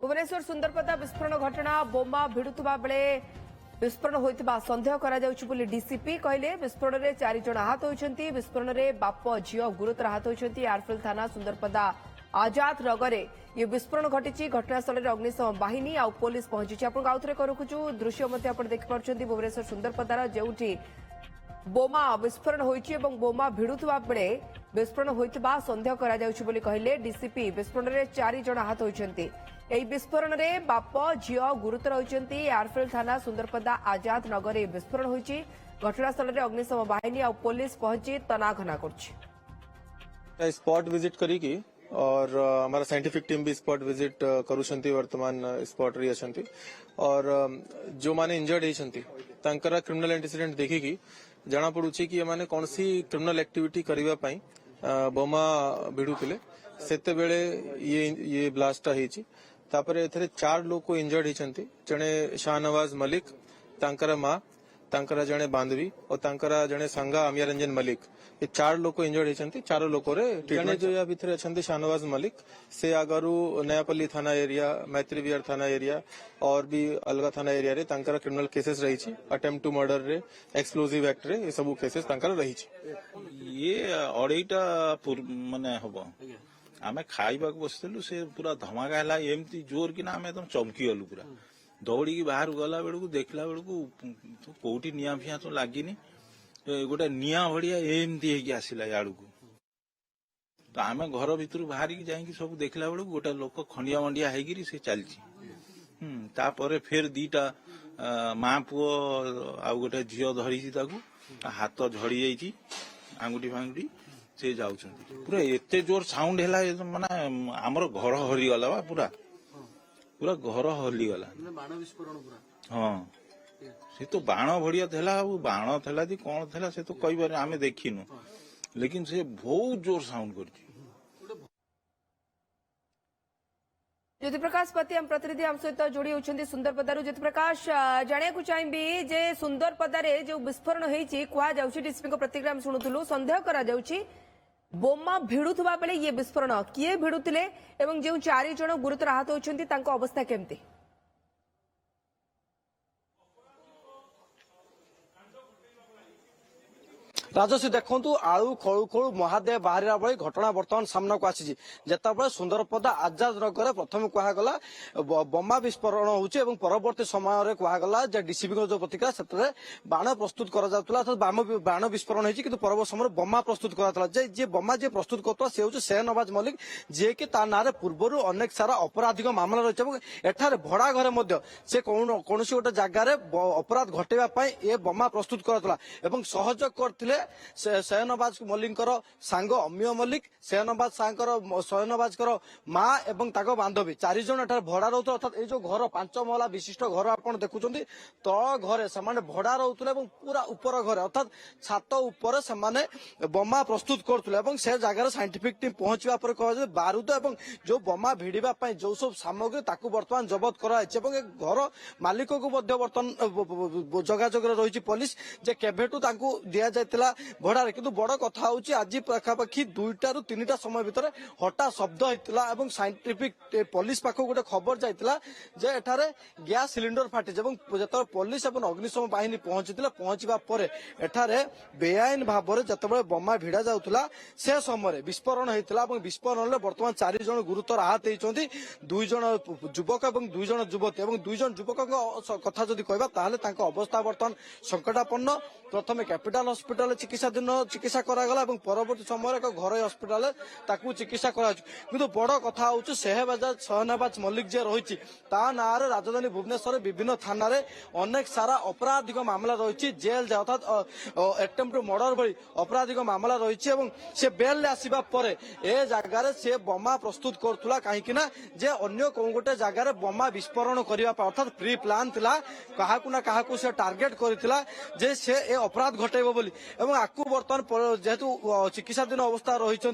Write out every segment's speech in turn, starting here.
भुवनेश्वर सुंदरपदा विस्फोरण घटना बोमा भिड़ुवा बेले विस्फोरण होता सन्देह कर डीसीपी कहले विस्फोरण में 4 जन आहत होती विस्फोरण में बाप झील गुरुतर आहत होती एयरफिल्ड थाना सुंदरपदा आजाद नगर ये विस्फोरण घटी घटनास्थल में अग्निशम बाहिनी आ पुलिस पहुंची आपको आउ थे रखुचु दृश्य देखिपुं भुवनेश्वर सुंदरपदार जो बोमा विस्फोरण होती बोमा भिड़ुवा बेले विस्फोरण होता सन्देह कर डीसीपी विस्फोरण में 4 जन आहत होती विस्फोरण में बाप झील गुरुतर होती एयरफिल्ड थाना सुंदरपदा आजाद नगर विस्फोरण होती घटनास्थल में अग्निशम बाहिनी आ पुलिस पहुंची तनाघना कर स्पॉट विजिट करी और हमारा साइंटिफिक टीम भी स्पॉट विजिट करुछंती वर्तमान स्पॉट रे अछंती और जो माने इंजर्ड हेछंती तांकरा क्रिमिनल एंटीसीडेंट देखिकी जना पड़ुछि कि माने कोनसी क्रिमिनल एक्टिविटी करिवा पई बोमा भिडुतिले सेते बेले ये ब्लास्ट हेछि तापरे एथरे 4 लोग को इंजर्ड हेछंती जने शाहनवाज मलिक तांकरा मां तांकरा जने बांधवी और तांकरा जने संगा अमिया रंजन मलिक ये 4 लोग को इंजर्ड हेछंती 4 लोग रे जने जो या भितरे अछंती शाहनवाज मलिक से आगरु नयापल्ली थाना एरिया मैत्री विहार थाना एरिया और भी अलगा थाना एरिया रे तांकरा क्रिमिनल केसेस रही छी अटेम्प्ट टू मर्डर रे एक्सप्लोजिव एक्ट रे ये सब केसेस तांकरा रही छी ये अढ़ईटा माने हबो आमे खाइबा को बसलु से पूरा धमाका हला एमती जोर कि ना आमे एकदम चमकी गलु पूरा दौड़ी बाहर गला बेलू देखला बेलू कोटी निया फिया तो लगिनी गोटे निया भड़िया एमती आसला याड़ को तो आम घर भर बाहर जाकि सब देखला बेलू गोटे लोक खंडिया मंडिया होगी से चलती तापर फिर 2टा माँ पुओ आउ गोटे झील धरी हाथ झड़ी जाइए आंगुठी फांगुठी से जाऊँच पूरा एते जोर साउंड है माने आमर घर हरिगला बा पूरा पूरा घर हलिगला बाण विस्फोरण पूरा हाँ से तो बाण भड़िया थेला बाण थेला दी कौन थेला से तो कई बार आमे देखिनु लेकिन से बहुत जोर साउंड करछि ज्योति प्रकाश पति हम प्रतिनिधि हम सहित जोड़ी होती सुंदरपदार ज्योति प्रकाश जाना चाहिए जे सुंदरपदार जो विस्फोरण होती कहुच्छी डीसीपी प्रतिक्रिया हम शुणुलु सन्देह करा बोमा भिड़ुवा बेले ये विस्फोरण किए भिड़ुले एवं जो 4 जन गुरुतर आहत होती अवस्था केमती राजश्री देखु आलू खलु खलु महादेव बाहर बेले घटना बर्तमान सामना को आसी जिते सुंदरपदा आजाद नगर प्रथम कहगला बोमा विस्फोरण होची परवर्ती समय कहगला डीसीपी जो प्रतिक्रिया से बाण प्रस्तुत कर बाण विस्फोरण होती किंतु परवर्त समय बोमा प्रस्तुत कर बोमा जी प्रस्तुत करता से हूँ शाहनवाज मलिक जी की ता ना पूर्व अनेक सारा अपराधिक मामला रही एठार भड़ा घरे से कौन गोटे जगार अपराध घटेगा ये बोमा प्रस्तुत करता सहयोग करते शाहनवाज मलिक सांग अमिय मलिक शाहनवाज माँ एवं बांधवी 4 जन एठार भड़ा रोते अर्थात ये जो घर 5 महला विशिष्ट घर आप देखुं तल घरे से भड़ा रोते पूरा उपर घरे अर्थात छात उपर से बोमा प्रस्तुत करते से जगह साइंटिफिक टीम पहुंचा पर कह बारूद और जो बोमा भिड़ा जो सब सामग्री ताकू बर्तमान जबत कर घर मालिक को बर्तमान जोगाजोग रही पुलिस जे केभेटू दि जाइतिला भड़ारे किंतु बड़ कथा हूँ आज पाखापाखि 2टा ରୁ 3टा समय भितर हटा शब्द होता और साइंटिफिक पुलिस पाख गोटे खबर जाइतिला जे एठारे गैस सिलिंडर फाटी जो पुलिस और अग्निशम बाहिनी पहुंचवा पर एठारे बेआईन भाव में जिते बोमा भिड़ा जाऊला से समय विस्फोरण होता विस्फोरण में बर्तमान 4 जन गुरुतर आहत होती 2 जन युवक और 2 जन युवती और 2 जन युवक कथा जदि कहबा अवस्था बर्तमान संकटापन्न प्रथम कैपिटाल हॉस्पिटल चिकित्सा करागला परवर्ती समय एक घर हॉस्पिटल चिकित्सा किंतु बड़ कथा हूँ शाहनवाज मलिक जे रही ना राजधानी भुवनेश्वर विभिन्न थाना अनेक सारा आपराधिक मामला रही जेल अर्थात अटेम्प्ट टू मर्डर भली आपराधिक मामला रही से बेल आसवा पर ए जगार से बोमा प्रस्तुत करुला कहीं जे अन्य कौ गोटे जगार बोमा विस्फोरण करने अर्थात प्री प्लान थिला काहाकू ना काहाकू से टार्गेट करथिला जे से ए अपराध घटेबो बोली এবং আকু বর্তমান যেহেতু চিকিৎসাধীন অবস্থা রয়েছেন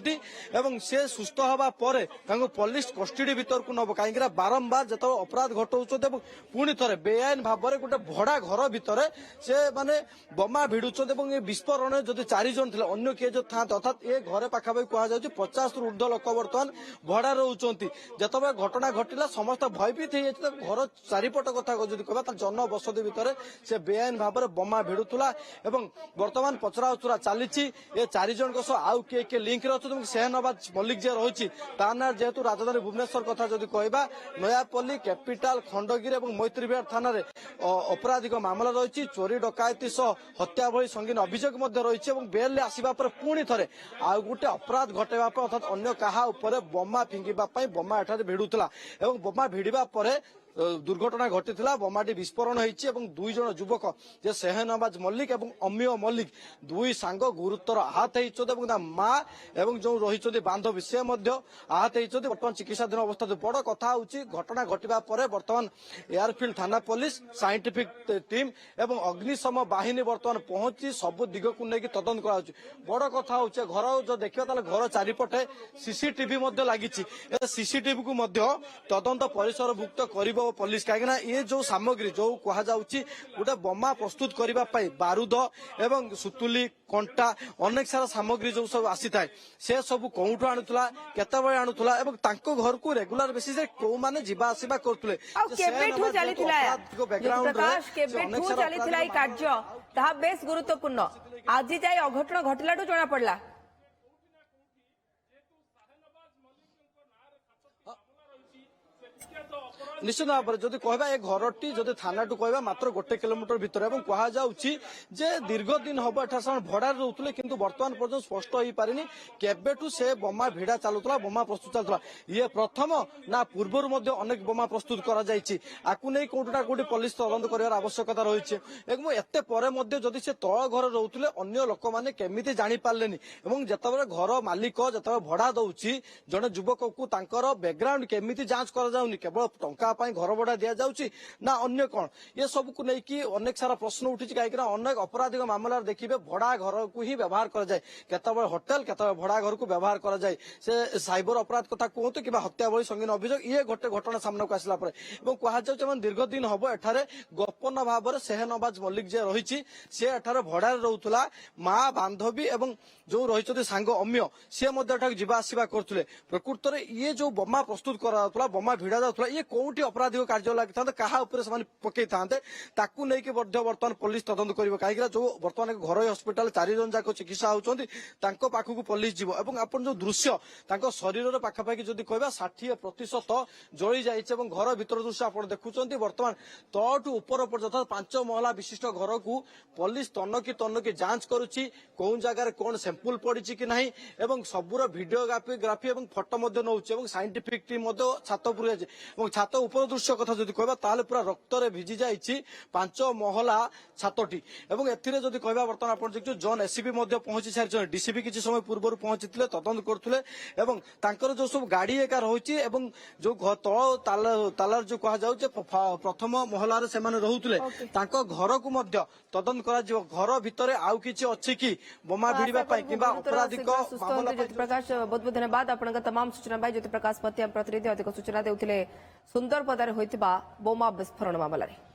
এবং সে সুস্থ হওয়া পরে তাকে পুলিশ কস্টডি ভিতরକୁ নব কাইকি বারম্বার যেত অপরাধ ঘটাউଛନ୍ତି এবং পুଣି ଥରେ বেআইন ভাবে গোটে ভড়া ঘর ভিতরে সে মানে বোমা ভিড়ুଛନ୍ତି এবং এই বিস্ফোরণে যদি 4 জন ଥିଲେ ଅନ୍ୟ କିଏ ଯଦି ଥାନ୍ତେ ଅର୍ଥାତ୍ ଏ ଘରେ ପାଖାପାଖି କୁହାଯାଉଛି 50 ରୁ ଉର୍ଦ୍ଧ୍ୱ ଲୋକ ବର୍ତ୍ତମାନ ଭଡା ରହୁଛନ୍ତି। ଯେତେବେଳେ ଘଟଣା ଘଟିଲା ସମସ୍ତେ ଭୟଭୀତ ହେଇଯାଇଥିଲେ। ଘର ଚାରିପଟ କଥା ଯଦି କହିବା ତାହେଲେ ଜନବସତି ଭିତରେ ସେ ବେଆଇନ ଭାବରେ ବୋମା ଭିଡୁଥିଲା ଏବଂ ବର୍ତ୍ତମାନ ପଚରାଉଚରା ଚାଲିଛି ଏ 4 ଜଣଙ୍କ ସହ ଆଉ କିଏ କିଏ ଲିଙ୍କରେ ଅଛନ୍ତି ଏବଂ ସେହନବାଜ ମଲ୍ଲିକ ଯିଏ ରହିଛି ତା ନାଁ ଯେହେତୁ ରାଜଧାନୀ ଭୁବନେଶ୍ୱର କଥା ଯଦି କହିବା ନୟାପଲ୍ଲୀ କ୍ୟାପିଟାଲ ଖଣ୍ଡଗିରି ଏବଂ ମୈତ୍ରୀବିହାର ଥାନାରେ ଅପରାଧିକ ମାମଲା ରହିଛି। ଚୋରି ଡକାୟତି ସହ ହତ୍ୟା ଭଳି ସଙ୍ଗୀନ ଅଭିଯୋଗ ମଧ୍ୟ ରହିଛି ଏବଂ ବେଲରେ ଆସିବା ପରେ ପୁଣି ଥରେ ଆଉ ଗୋଟେ ଅପରାଧ ଘଟାଇବା ପାଇଁ ଅର୍ଥାତ୍ ଅନ୍ୟ କାହା ଉପରେ ବୋମା ଫିଙ୍ଗିବା ପାଇଁ ବୋମା ଏଠାରେ ଭିଡୁଥିଲା ଏବଂ ବୋମା ଭିଡିବା ପରେ দুর্ঘটনা ঘটিଥିଲା বোমাটি বিস্ফোরণ হয়েছে এবং 2 জন যুবক যে সেহনবাজ মল্লিক এবং অমিয় মল্লিক দুই সাঙ্গ গুরুতর আহত হয়েছেন এবং তা মা এবং যে রয়েছেন বান্ধবী সে আহত হয়েছেন। বর্তমান চিকিৎসাধীন অবস্থা বড় কথা হচ্ছে ঘটনা ঘটিবা পরে বর্তমান এয়ারফিল্ড থানা পুলিশ সাইন্টিফিক টিম এবং অগ্নিশম বাহিনী বর্তমান পৌঁছি সবু দিগকু নেই তদন্ত করা হচ্ছে। বড় কথা হচ্ছে ঘর যদি দেখা তাহলে ঘর চারিপটে সিসিটিভি লাগিছি সিসিটিভি কু তদন্ত পরিসরভুক্ত করব পুলিশ কাইকি ये जो सामग्री जो कहा जाउची गोटे बोमा प्रस्तुत करबा पाई बारूद एवं सुतुली कंटा अनेक सारा सामग्री जो सब आसी थाए से सब कोउठु आनुतला केतबे आनुतला एवं तांको घर को रेगुलर बेसिस रे को माने जिबा आसीबा करतले केबेठु चलिथिला प्रकाश केबेठु चलिथिला ई कार्य ताहा बेस गुरुत्वपूर्ण आज जाय अघटन घटिलाटू जणा पडला। निश्चित भाव में जदि कहबा ए घरटी जदि थानाटू कहबा मात्र 1 किलोमीटर भितर एवं कहा जाउची जे दीर्घ दिन हबो एठा भड़ा रहउतले किंतु वर्तमान पर्यंत स्पष्ट होई पारिनी केबेठू से बोमा भिड़ा चालुतला बोमा प्रस्तुत चालुतला ये प्रथम ना पूर्वरु मध्ये अनेक बोमा प्रस्तुत करा जायछि आकु नै कोठटा कोठी पुलिस तदंत करिवार आवश्यकता रहिछि एवं एते परे मध्ये जदि से तळ घर रहउतले अन्य लोक माने केमिति जानि पारलेनी एवं जतबे घर मालिक जतबे भड़ा दउछि जने युवक को तांकर बैकग्राउंड केमिति जांच करा जाउनी केवल टंका घर भड़ा दि जाउची ना अन्य कौन ये सब को लेकिन अनेक सारा प्रश्न उठी कहीं अनेक आपराधिक मामला देखिए भड़ा घर को ही व्यवहार कर जाए केतबे होटेल केतबे भड़ा घर को व्यवहार कर जाए से साइबर अपराध कथा कहतु कि हत्या भली संगीन अभियोग ये गोटे घटना सामना को आसला कह दीर्घ दिन हम एठारे गोपन भाव में सेहनबाज मल्लिक जे रही सी एठारे भड़ा रोला माँ बांधवी एवं जो रही सांग अम्य सी जीवा आसवा करते प्रकृत में ये जो बोमा प्रस्तुत करा बोमा भिड़ा जाता ये कौटी अपराधिक कार्य लगी था क्या पकई था बर्तमान पुलिस तदंत कर कहीं जो बर्तमान घर हस्पिटाल 4 जन जाक चिकित्सा होती पाखक पुलिस जीव और आप जो दृश्य शरीर पाखापाखि जदि कह 60% जली जाए घर भीतर दृश्य आप देखुं बर्तमान तलू ऊपर पर्यंत 5 महला विशिष्ट घर को पुलिस तनकी जांच करुच्ची कौन जगार कौन सैंपल पड़ी कि नहीं एवं सबूर भिडियोग्राफी और फोटो नौ साइंटिफिक टीम छात उपर छात उपर दृश्य कथा जदि कहबा ताले पूरा रक्तरे भिजी जाइछि 5 महला छातटी एवं एथिरे जदि कहबा वर्तमान आपण देखियो जॉन एसीपी मध्ये पहुंची सारिछन डीसीपी किछि समय पूर्व पहुंचीथिले तदंत करथुले एवं तांकर जो सब गाड़ी एका रहुछि एवं जो तल तालार जो कहा जाउ जे प्रथम महलार से माने रहुथुले तांको घर को मध्ये तदंत करा जिवो घर भितरे आउ किछि अछि कि बोमा भिड़िबा पई किबा अपराधिक मामला ज्योति प्रकाश बहुत बहुत धन्यवाद आपनका तमाम सूचना पाई ज्योति प्रकाश पति प्रतिनिधि अधिक सूचना देउथिले सुंदर पदारे होइतिबा बोमा विस्फोरण मामला रे।